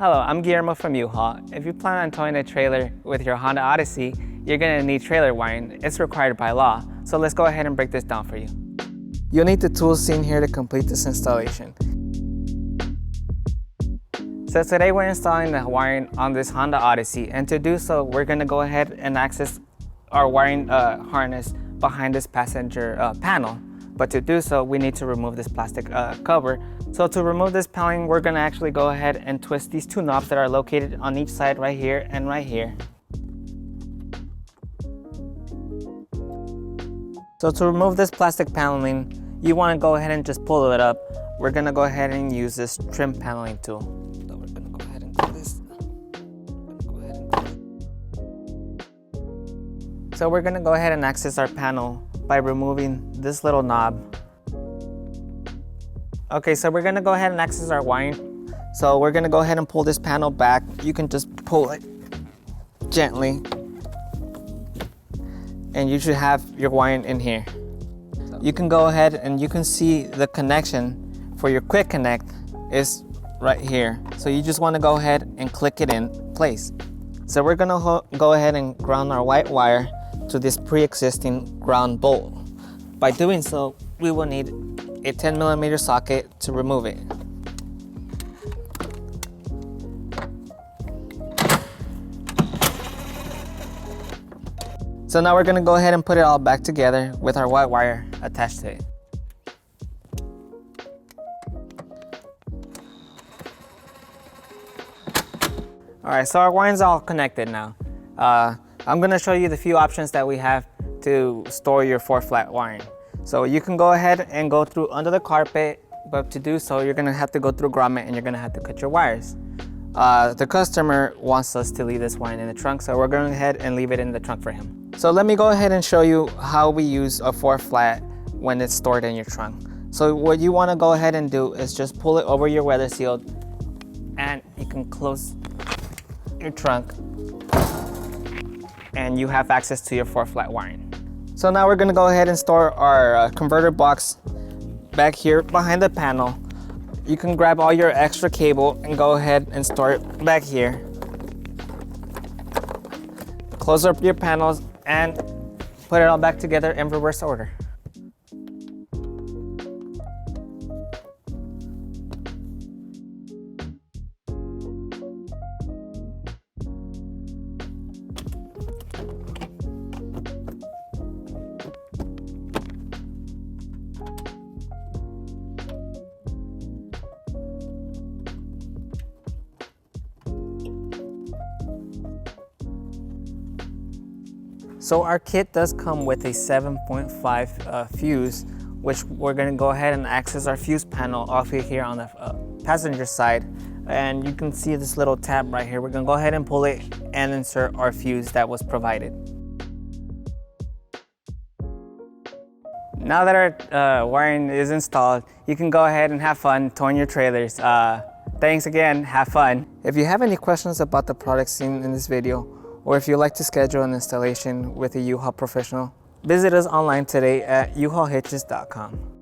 Hello, I'm Guillermo from U-Haul. If you plan on towing a trailer with your Honda Odyssey, you're going to need trailer wiring. It's required by law. So let's go ahead and break this down for you. You'll need the tools seen here to complete this installation. So today we're installing the wiring on this Honda Odyssey, and to do so, we're going to go ahead and access our wiring harness behind this passenger panel. But to do so, we need to remove this plastic cover. So to remove this paneling, we're going to actually go ahead and twist these two knobs that are located on each side right here and right here. So to remove this plastic paneling, you want to go ahead and just pull it up. We're going to go ahead and use this trim paneling tool. So we're going to go ahead and do this. So we're going to go ahead and access our panel by removing this little knob. Okay, so we're gonna go ahead and access our wiring. So we're gonna go ahead and pull this panel back. You can just pull it gently, and you should have your wiring in here. You can go ahead and you can see the connection for your quick connect is right here. So you just wanna go ahead and click it in place. So we're gonna go ahead and ground our white wire to this pre-existing ground bolt. By doing so, we will need a 10mm socket to remove it. So now we're going to go ahead and put it all back together with our white wire attached to it. Alright, so our wiring's all connected now. I'm going to show you the few options that we have to store your 4-flat wiring. So you can go ahead and go through under the carpet, but to do so, you're gonna have to go through grommet and you're gonna have to cut your wires. The customer wants us to leave this wiring in the trunk, so we're going to go ahead and leave it in the trunk for him. So let me go ahead and show you how we use a 4-flat when it's stored in your trunk. So what you wanna go ahead and do is just pull it over your weather sealed, and you can close your trunk, and you have access to your 4-flat wiring. So now we're gonna go ahead and store our converter box back here behind the panel. You can grab all your extra cable and go ahead and store it back here. Close up your panels and put it all back together in reverse order. So our kit does come with a 7.5 fuse, which we're going to go ahead and access our fuse panel off here on the passenger side. And you can see this little tab right here. We're going to go ahead and pull it and insert our fuse that was provided. Now that our wiring is installed, you can go ahead and have fun towing your trailers. Thanks again, have fun. If you have any questions about the products seen in this video, or if you'd like to schedule an installation with a U-Haul professional, visit us online today at uhaulhitches.com.